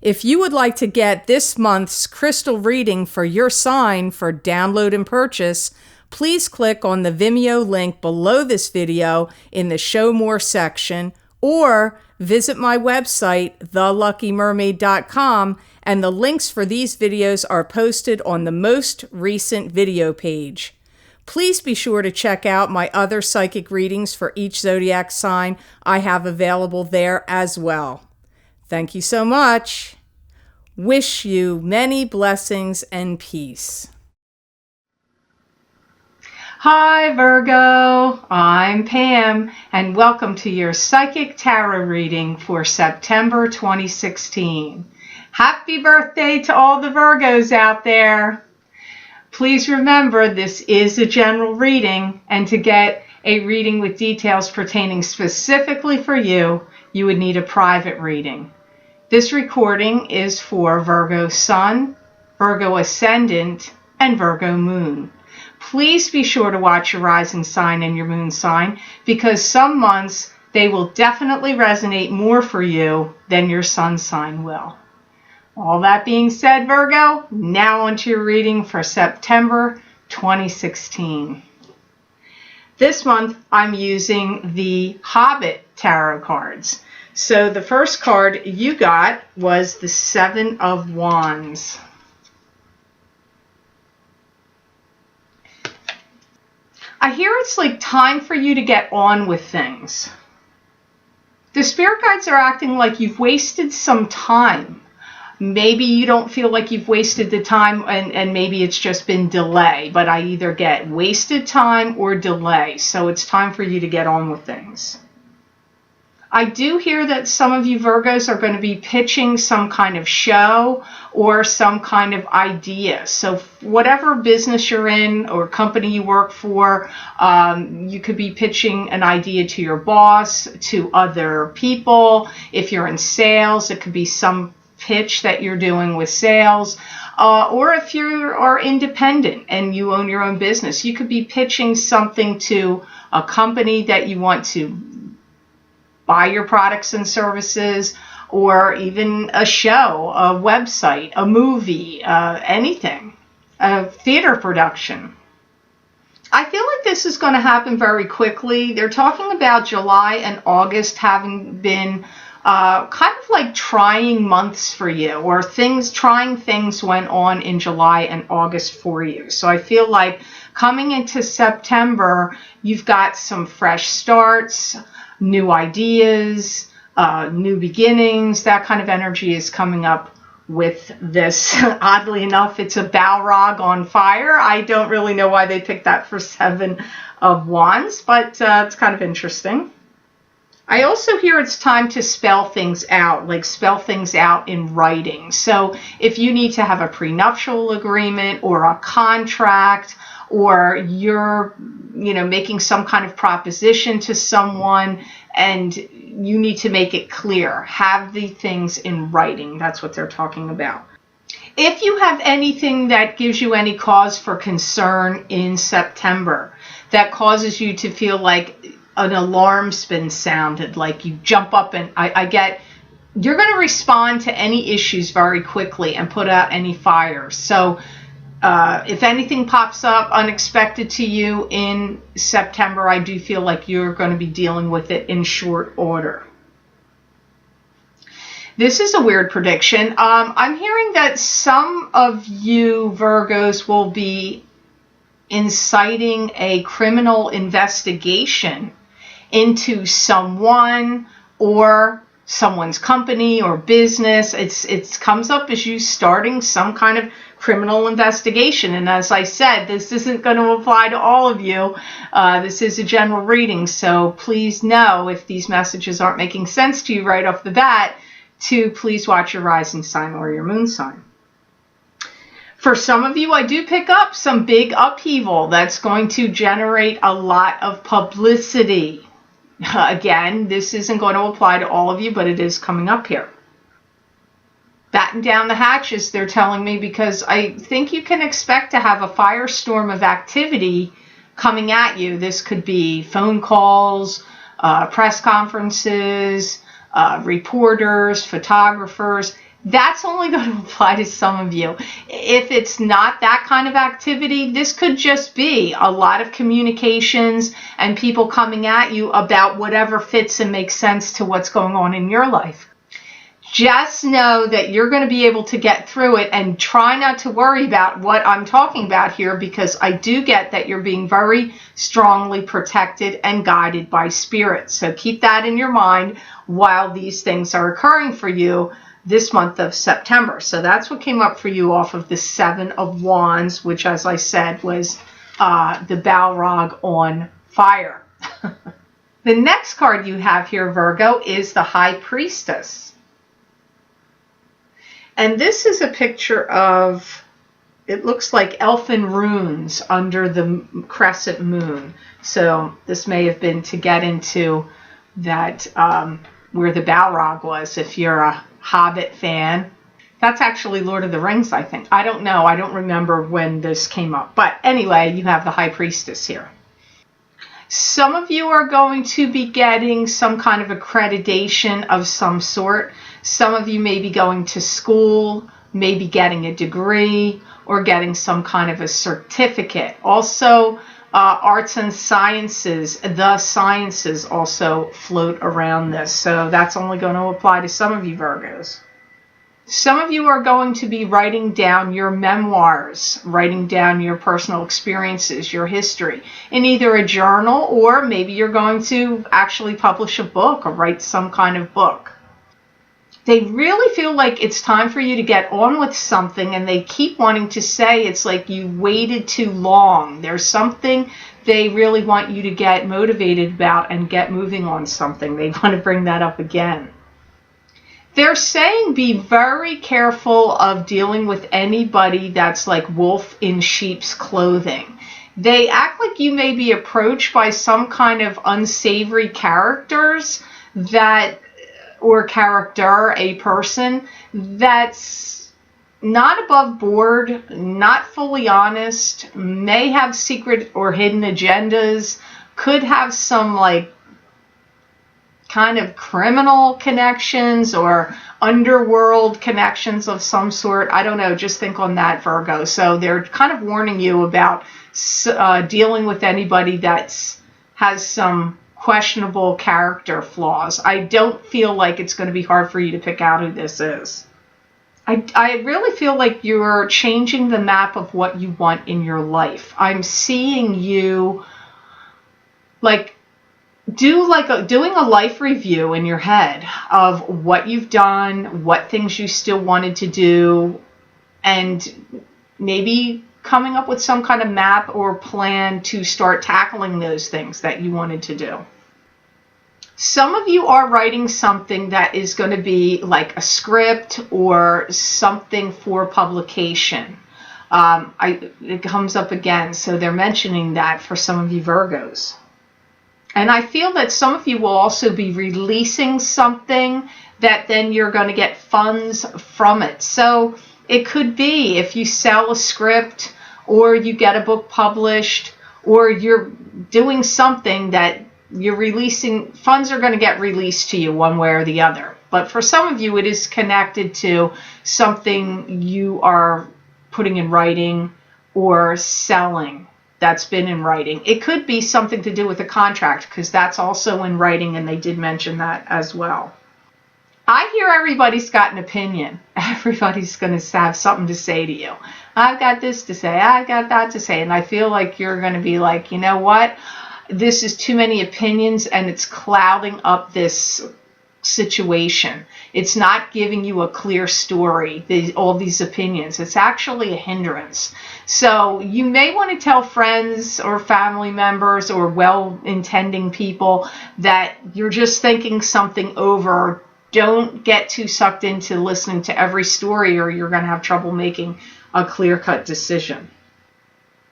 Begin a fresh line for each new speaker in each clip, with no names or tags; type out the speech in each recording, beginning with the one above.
If you would like to get this month's crystal reading for your sign for download and purchase, please click on the Vimeo link below this video in the Show More section, or visit my website, theluckymermaid.com, and the links for these videos are posted on the most recent video page. Please be sure to check out my other psychic readings for each zodiac sign I have available there as well. Thank you so much. Wish you many blessings and peace.
Hi Virgo, I'm Pam, and welcome to your Psychic Tarot reading for September 2016. Happy birthday to all the Virgos out there. Please remember this is a general reading, and to get a reading with details pertaining specifically for you, you would need a private reading. This recording is for Virgo Sun, Virgo Ascendant, and Virgo Moon. Please be sure to watch your rising sign and your moon sign, because some months they will definitely resonate more for you than your sun sign will. All that being said, Virgo, now onto your reading for September 2016. This month I'm using the Hobbit Tarot cards. So the first card you got was the Seven of Wands. I hear it's like time for you to get on with things. The spirit guides are acting like you've wasted some time. Maybe you don't feel like you've wasted the time, and maybe it's just been delay, but I either get wasted time or delay, so it's time for you to get on with things. I do hear that some of you Virgos are going to be pitching some kind of show or some kind of idea. So whatever business you're in or company you work for, you could be pitching an idea to your boss, to other people. If you're in sales, it could be some pitch that you're doing with sales, or if you are independent and you own your own business, you could be pitching something to a company that you want to buy your products and services, or even a show, a website, a movie, anything, a theater production. I feel like this is going to happen very quickly. They're talking about July and August having been kind of like trying months for you, or trying things went on in July and August for you. So I feel like coming into September, you've got some fresh starts, new ideas, new beginnings. That kind of energy is coming up with this. Oddly enough, it's a Balrog on fire. I don't really know why they picked that for Seven of Wands, but it's kind of interesting. I also hear it's time to spell things out, like spell things out in writing. So if you need to have a prenuptial agreement or a contract, or you're, making some kind of proposition to someone and you need to make it clear, have the things in writing. That's what they're talking about. If you have anything that gives you any cause for concern in September, that causes you to feel like an alarm's been sounded, like you jump up and you're going to respond to any issues very quickly and put out any fires. So if anything pops up unexpected to you in September, I do feel like you're going to be dealing with it in short order. This is a weird prediction. I'm hearing that some of you Virgos will be inciting a criminal investigation into someone or someone's company or business. It comes up as you starting some kind of criminal investigation. And as I said, this isn't going to apply to all of you. This is a general reading, so please know if these messages aren't making sense to you right off the bat, to please watch your rising sign or your moon sign. For some of you, I do pick up some big upheaval that's going to generate a lot of publicity. Again, this isn't going to apply to all of you, but it is coming up here. Batten down the hatches, they're telling me, because I think you can expect to have a firestorm of activity coming at you. This could be phone calls, press conferences, reporters, photographers. That's only going to apply to some of you. If it's not that kind of activity, this could just be a lot of communications and people coming at you about whatever fits and makes sense to what's going on in your life. Just know that you're going to be able to get through it, and try not to worry about what I'm talking about here, because I do get that you're being very strongly protected and guided by spirit. So keep that in your mind while these things are occurring for you this month of September. So that's what came up for you off of the Seven of Wands, which, as I said, was the Balrog on fire. The next card you have here, Virgo, is the High Priestess. And this is a picture of, it looks like elfin runes under the crescent moon. So this may have been to get into that where the Balrog was, if you're a Hobbit fan. That's actually Lord of the Rings, I think. I don't know. I don't remember when this came up. But anyway, you have the High Priestess here. Some of you are going to be getting some kind of accreditation of some sort. Some of you may be going to school, maybe getting a degree, or getting some kind of a certificate. Also, arts and sciences, the sciences also float around this. So that's only going to apply to some of you Virgos. Some of you are going to be writing down your memoirs, writing down your personal experiences, your history, in either a journal, or maybe you're going to actually publish a book or write some kind of book. They really feel like it's time for you to get on with something, and they keep wanting to say it's like you waited too long. There's something they really want you to get motivated about and get moving on something. They want to bring that up again. They're saying be very careful of dealing with anybody that's like wolf in sheep's clothing. They act like you may be approached by some kind of unsavory characters that, or character, a person that's not above board, not fully honest, may have secret or hidden agendas, could have some like kind of criminal connections or underworld connections of some sort. I don't know, just think on that, Virgo. So they're kind of warning you about dealing with anybody that has some questionable character flaws. I don't feel like it's going to be hard for you to pick out who this is. I really feel like you're changing the map of what you want in your life. I'm seeing you like doing a life review in your head of what you've done, what things you still wanted to do, and maybe coming up with some kind of map or plan to start tackling those things that you wanted to do. Some of you are writing something that is going to be like a script or something for publication. It comes up again, so they're mentioning that for some of you Virgos. And I feel that some of you will also be releasing something that then you're going to get funds from it. So it could be if you sell a script, or you get a book published, or you're doing something that you're releasing, funds are going to get released to you one way or the other. But for some of you, it is connected to something you are putting in writing or selling that's been in writing. It could be something to do with a contract, because that's also in writing, and they did mention that as well. I hear everybody's got an opinion. Everybody's going to have something to say to you. I've got this to say, I've got that to say, and I feel like you're going to be like, you know what? This is too many opinions, and it's clouding up this situation. It's not giving you a clear story, all these opinions. It's actually a hindrance. So you may want to tell friends or family members or well-intending people that you're just thinking something over. Don't get too sucked into listening to every story, or you're going to have trouble making a clear-cut decision.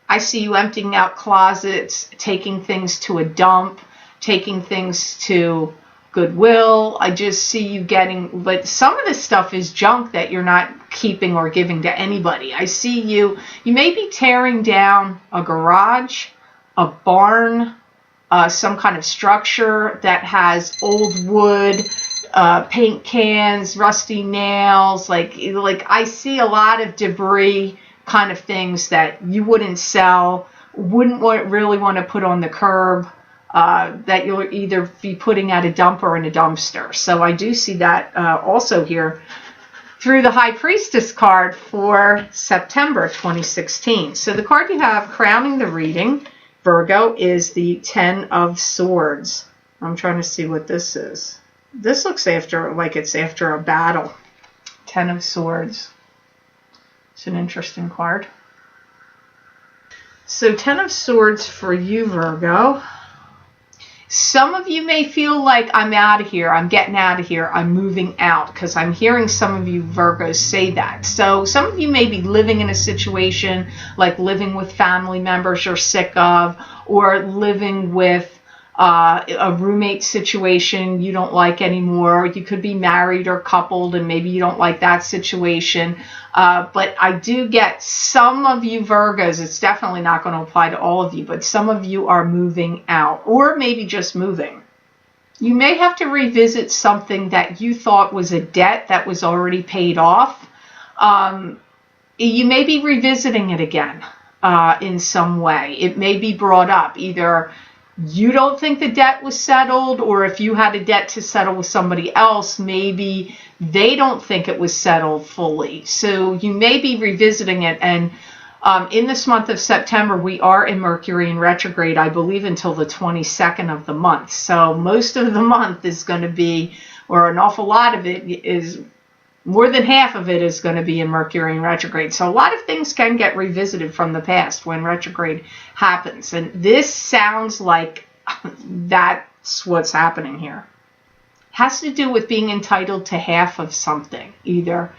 I see you emptying out closets, taking things to a dump, taking things to Goodwill. I just see you getting, but some of this stuff is junk that you're not keeping or giving to anybody. I see you may be tearing down a garage, a barn, some kind of structure that has old wood, paint cans, rusty nails, like I see a lot of debris kind of things that you wouldn't sell, wouldn't really want to put on the curb, that you'll either be putting at a dump or in a dumpster. So I do see that also here through the High Priestess card for September 2016. So the card you have crowning the reading, Virgo, is the Ten of Swords. I'm trying to see what this is. This looks like it's after a battle. Ten of Swords. It's an interesting card. So Ten of Swords for you, Virgo. Some of you may feel like I'm out of here, I'm getting out of here, I'm moving out, because I'm hearing some of you Virgos say that. So some of you may be living in a situation like living with family members you're sick of, or living with a roommate situation you don't like anymore. You could be married or coupled and maybe you don't like that situation. But I do get some of you Virgos, it's definitely not going to apply to all of you, but some of you are moving out, or maybe just moving. You may have to revisit something that you thought was a debt that was already paid off. You may be revisiting it again in some way. It may be brought up. Either you don't think the debt was settled, or if you had a debt to settle with somebody else, maybe they don't think it was settled fully. So you may be revisiting it. And in this month of September, we are in Mercury in retrograde, I believe, until the 22nd of the month. So most of the month is going to be, or an awful lot of it is, more than half of it is going to be in Mercury in retrograde. So a lot of things can get revisited from the past when retrograde happens. And this sounds like that's what's happening here. Has to do with being entitled to half of something. Either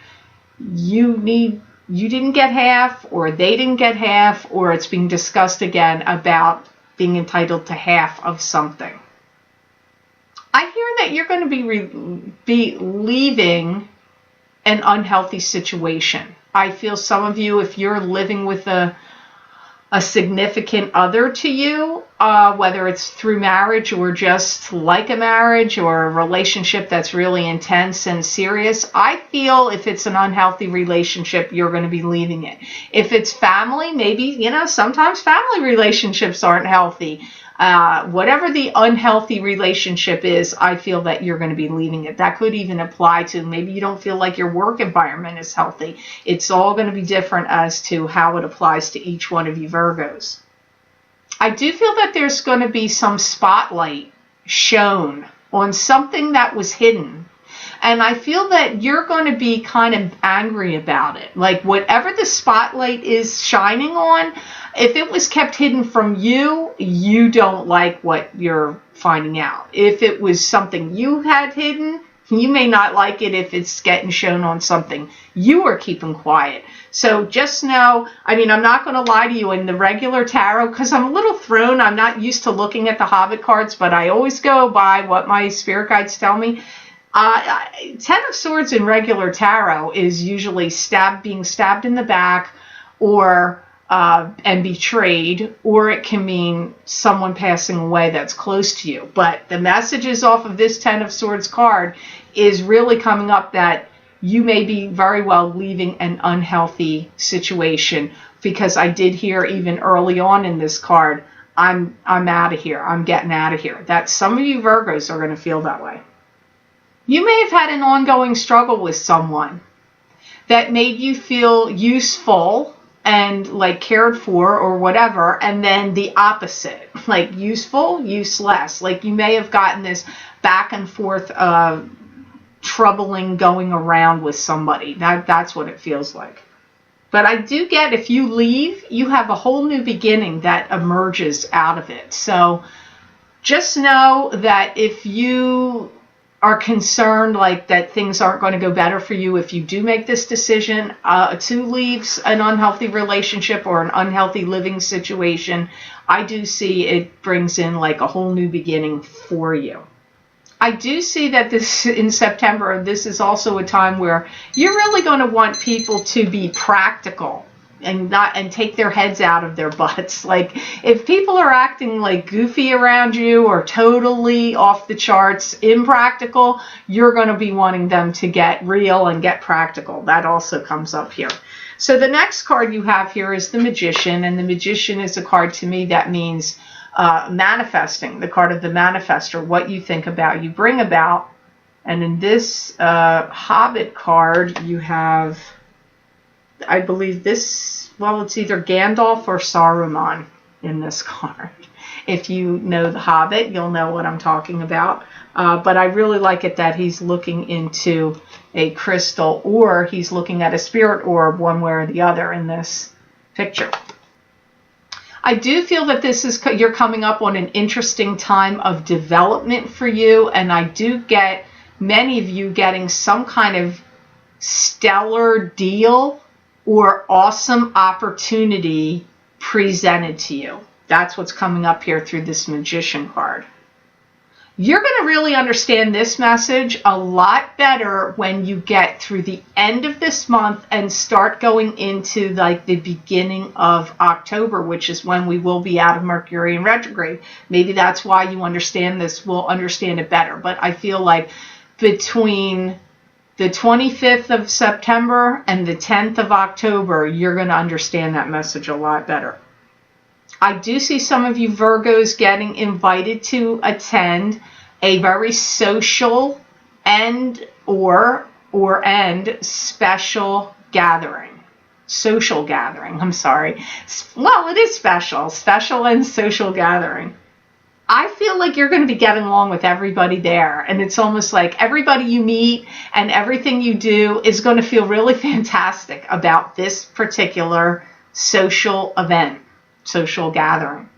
you didn't get half, or they didn't get half, or it's being discussed again about being entitled to half of something. I hear that you're going to be leaving an unhealthy situation. I feel some of you, if you're living with a significant other to you, whether it's through marriage or just like a marriage or a relationship that's really intense and serious, I feel if it's an unhealthy relationship, you're going to be leaving it. If it's family, maybe, sometimes family relationships aren't healthy. Whatever the unhealthy relationship is, I feel that you're going to be leaving it. That could even apply to maybe you don't feel like your work environment is healthy. It's all going to be different as to how it applies to each one of you Virgos. I do feel that there's going to be some spotlight shown on something that was hidden. And I feel that you're going to be kind of angry about it. Like whatever the spotlight is shining on, if it was kept hidden from you, you don't like what you're finding out. If it was something you had hidden, you may not like it if it's getting shown on something you are keeping quiet. So just know, I'm not going to lie to you, in the regular tarot, because I'm a little thrown, I'm not used to looking at the Hobbit cards, but I always go by what my spirit guides tell me. Ten of Swords in regular tarot is usually being stabbed in the back, or and betrayed, or it can mean someone passing away that's close to you. But the messages off of this Ten of Swords card is really coming up that you may be very well leaving an unhealthy situation, because I did hear even early on in this card, I'm out of here, I'm getting out of here. That some of you Virgos are going to feel that way. You may have had an ongoing struggle with someone that made you feel useful and like cared for or whatever, and then the opposite, like useful, useless. Like you may have gotten this back and forth troubling going around with somebody. That's what it feels like. But I do get, if you leave, you have a whole new beginning that emerges out of it. So just know that if you are concerned like that things aren't going to go better for you if you do make this decision to leave an unhealthy relationship or an unhealthy living situation, I do see it brings in like a whole new beginning for you. I do see that this in September, this is also a time where you're really going to want people to be practical and take their heads out of their butts. Like, if people are acting like goofy around you or totally off the charts, impractical, you're going to be wanting them to get real and get practical. That also comes up here. So the next card you have here is the Magician, and the Magician is a card to me that means manifesting, the card of the manifester, what you think about, you bring about. And in this Hobbit card, you have, I believe this, well, it's either Gandalf or Saruman in this card. If you know the Hobbit, you'll know what I'm talking about. But I really like it that he's looking into a crystal, or he's looking at a spirit orb, one way or the other in this picture. I do feel that this is, you're coming up on an interesting time of development for you, and I do get many of you getting some kind of stellar deal or awesome opportunity presented to you. That's what's coming up here through this Magician card. You're going to really understand this message a lot better when you get through the end of this month and start going into like the beginning of October, which is when we will be out of Mercury in retrograde. Maybe that's why you understand this, will understand it better. But I feel like between the 25th of September and the 10th of October, you're going to understand that message a lot better. I do see some of you Virgos getting invited to attend a very social and special gathering. Social gathering, I'm sorry. Well, it is special and social gathering. I feel like you're going to be getting along with everybody there, and it's almost like everybody you meet and everything you do is going to feel really fantastic about this particular social event, social gathering.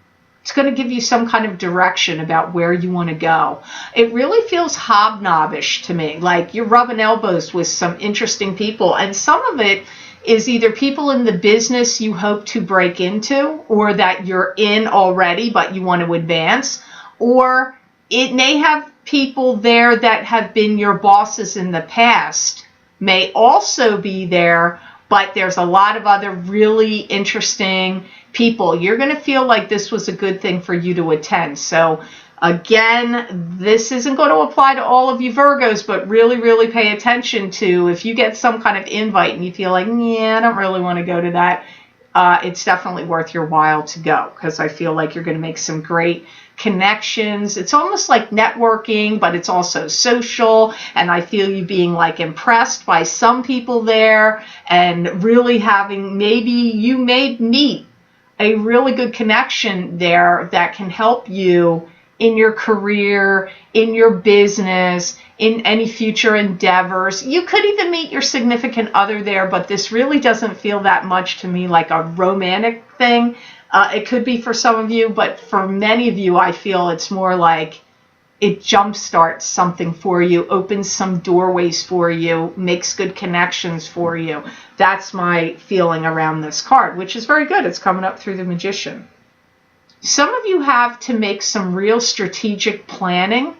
It's going to give you some kind of direction about where you want to go. It really feels hobnobbish to me, like you're rubbing elbows with some interesting people, and some of it is either people in the business you hope to break into, or that you're in already but you want to advance, or it may have people there that have been your bosses in the past, may also be there, but there's a lot of other really interesting people. You're going to feel like this was a good thing for you to attend. So again, this isn't going to apply to all of you Virgos, but really, really pay attention to if you get some kind of invite and you feel like, yeah, I don't really want to go to that. It's definitely worth your while to go, because I feel like you're going to make some great connections. It's almost like networking, but it's also social, and I feel you being like impressed by some people there and really having, maybe you may meet a really good connection there that can help you in your career, in your business, in any future endeavors. You could even meet your significant other there, but this really doesn't feel that much to me like a romantic thing. It could be for some of you, but for many of you, I feel it's more like it jumpstarts something for you, opens some doorways for you, makes good connections for you. That's my feeling around this card, which is very good. It's coming up through the Magician. Some of you have to make some real strategic planning,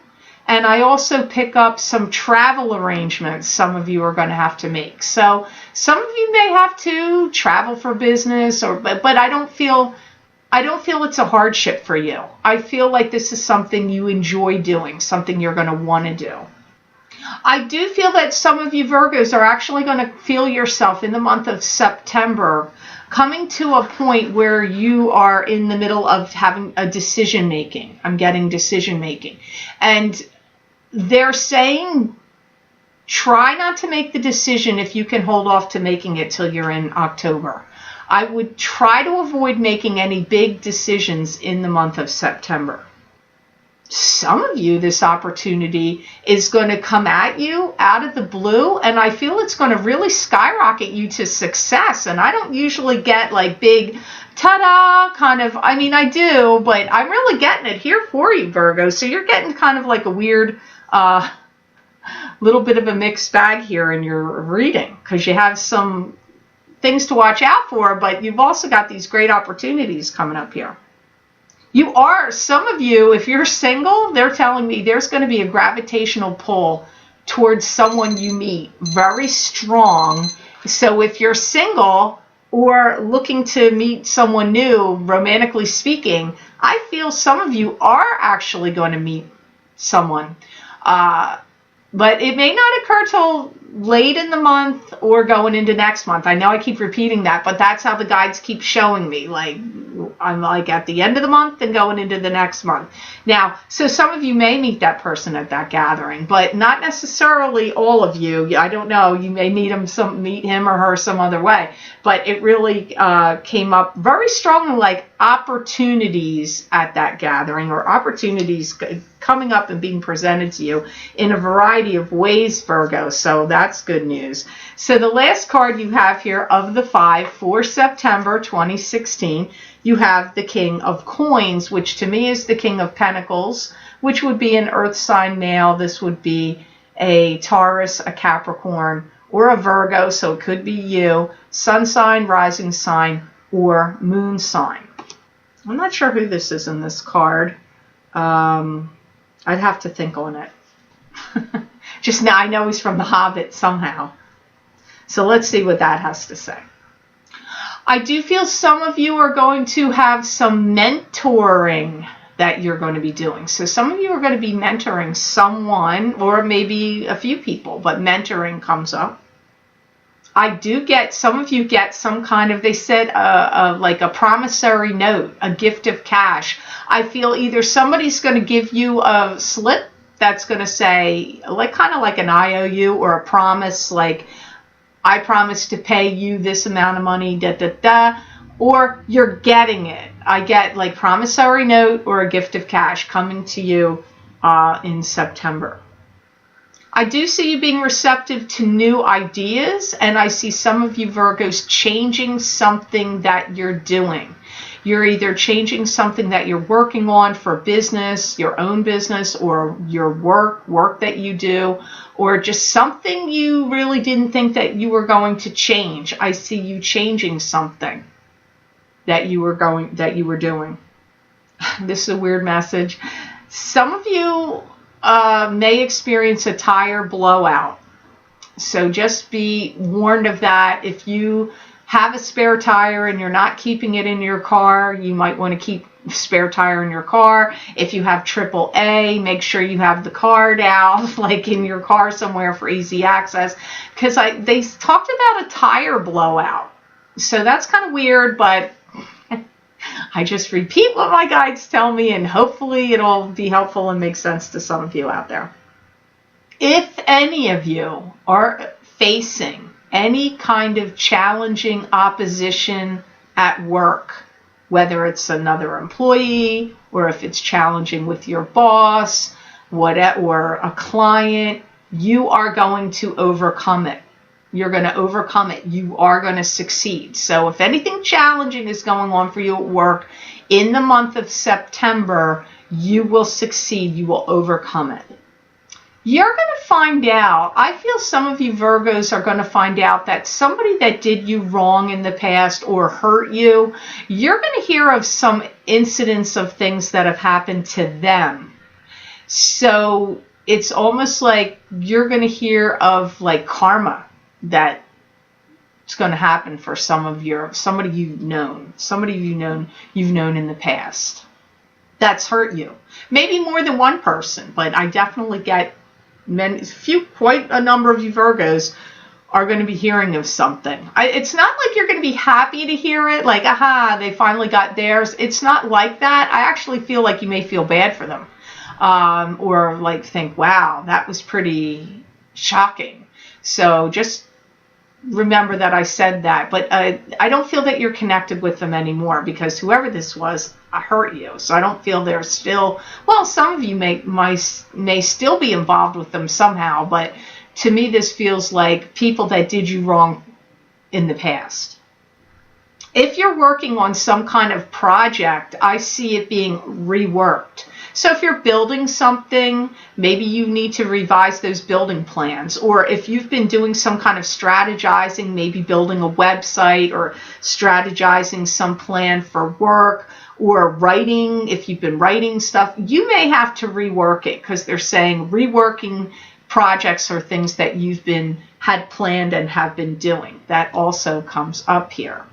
and I also pick up some travel arrangements some of you are going to have to make. So some of you may have to travel for business, but I don't feel it's a hardship for you. I feel like this is something you enjoy doing, something you're going to want to do. I do feel that some of you Virgos are actually going to feel yourself in the month of September coming to a point where you are in the middle of having a decision making. I'm getting decision making. And they're saying try not to make the decision if you can hold off to making it till you're in October. I would try to avoid making any big decisions in the month of September. Some of you, this opportunity is going to come at you out of the blue, and I feel it's going to really skyrocket you to success. And I don't usually get like big ta-da kind of, I mean, I do, but I'm really getting it here for you, Virgo. So you're getting kind of like a weird little bit of a mixed bag here in your reading, because you have some things to watch out for, but you've also got these great opportunities coming up here. You are, some of you, if you're single, they're telling me there's going to be a gravitational pull towards someone you meet, very strong. So if you're single, or looking to meet someone new, romantically speaking, I feel some of you are actually going to meet someone. But it may not occur till late in the month or going into next month. I know I keep repeating that, but that's how the guides keep showing me. Like, I'm like at the end of the month and going into the next month. Now, so some of you may meet that person at that gathering, but not necessarily all of you. I don't know. You may meet him or her some other way. But it really came up very strongly, like opportunities at that gathering, or opportunities coming up and being presented to you in a variety of ways, Virgo. So that's good news. So the last card you have here of the 5 for September 2016, you have the King of Coins, which to me is the King of Pentacles, which would be an earth sign male. This would be a Taurus, a Capricorn, or a Virgo, so it could be you, sun sign, rising sign, or moon sign. I'm not sure who this is in this card. I'd have to think on it. Just now, I know he's from The Hobbit somehow. So let's see what that has to say. I do feel some of you are going to have some mentoring that you're going to be doing. So some of you are going to be mentoring someone, or maybe a few people, but mentoring comes up. I do get, some of you get some kind of, they said, like a promissory note, a gift of cash. I feel either somebody's going to give you a slip that's going to say, like kind of like an IOU, or a promise, like, I promise to pay you this amount of money, da da da, or you're getting it. I get like promissory note or a gift of cash coming to you in September. I do see you being receptive to new ideas, and I see some of you Virgos changing something that you're doing. You're either changing something that you're working on for business, your own business, or your work that you do, or just something you really didn't think that you were going to change. I see you changing something that you were doing. This is a weird message. Some of you may experience a tire blowout. So just be warned of that. If you have a spare tire and you're not keeping it in your car, you might want to keep spare tire in your car. If you have AAA, make sure you have the card out, like in your car somewhere for easy access, because they talked about a tire blowout. So that's kind of weird, but I just repeat what my guides tell me, and hopefully it'll be helpful and make sense to some of you out there. If any of you are facing any kind of challenging opposition at work, whether it's another employee, or if it's challenging with your boss, or a client, you are going to overcome it. You're going to overcome it. You are going to succeed. So if anything challenging is going on for you at work in the month of September, you will succeed. You will overcome it. You're going to find out, I feel some of you Virgos are going to find out that somebody that did you wrong in the past or hurt you, you're going to hear of some incidents of things that have happened to them. So it's almost like you're going to hear of like karma that it's going to happen for somebody you've known in the past that's hurt you. Maybe more than one person, but I definitely get quite a number of you Virgos are going to be hearing of something. It's not like you're going to be happy to hear it, like, aha, they finally got theirs. It's not like that. I actually feel like you may feel bad for them, or like think, wow, that was pretty shocking. So just remember that I said that, but I don't feel that you're connected with them anymore, because whoever this was hurt you. So I don't feel they're still, well, some of you may still be involved with them somehow, but to me this feels like people that did you wrong in the past. If you're working on some kind of project, I see it being reworked. So if you're building something, maybe you need to revise those building plans. Or if you've been doing some kind of strategizing, maybe building a website or strategizing some plan for work, or writing, if you've been writing stuff, you may have to rework it, because they're saying reworking projects or things that you've had planned and have been doing. That also comes up here.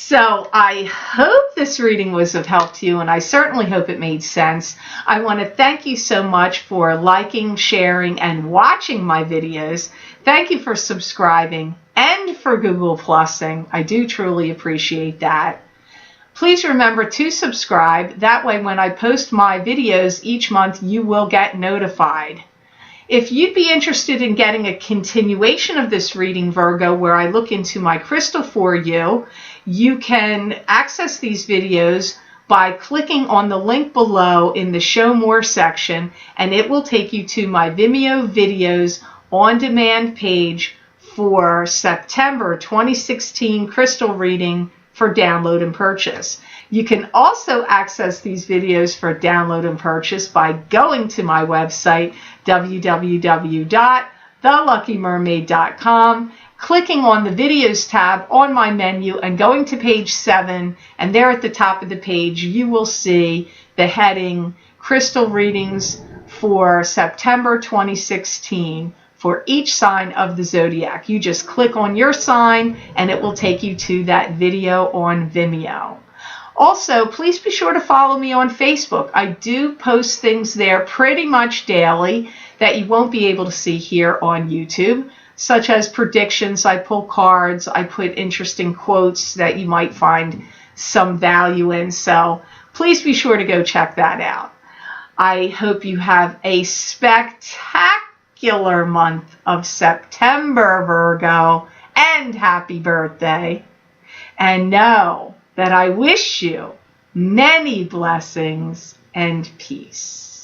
So I hope this reading was of help to you, and I certainly hope it made sense. I want to thank you so much for liking, sharing, and watching my videos. Thank you for subscribing and for Google Plusing. I do truly appreciate that. Please remember to subscribe. That way when I post my videos each month, you will get notified. If you'd be interested in getting a continuation of this reading, Virgo, where I look into my crystal for you, you can access these videos by clicking on the link below in the Show More section, and it will take you to my Vimeo videos on demand page for September 2016 crystal reading for download and purchase. You can also access these videos for download and purchase by going to my website, www.theluckymermaid.com, clicking on the videos tab on my menu and going to page 7, and there at the top of the page you will see the heading Crystal Readings for September 2016 for each sign of the zodiac. You just click on your sign and it will take you to that video on Vimeo. Also, please be sure to follow me on Facebook. I do post things there pretty much daily that you won't be able to see here on YouTube, such as predictions. I pull cards. I put interesting quotes that you might find some value in. So please be sure to go check that out. I hope you have a spectacular month of September, Virgo, and happy birthday. And know that I wish you many blessings and peace.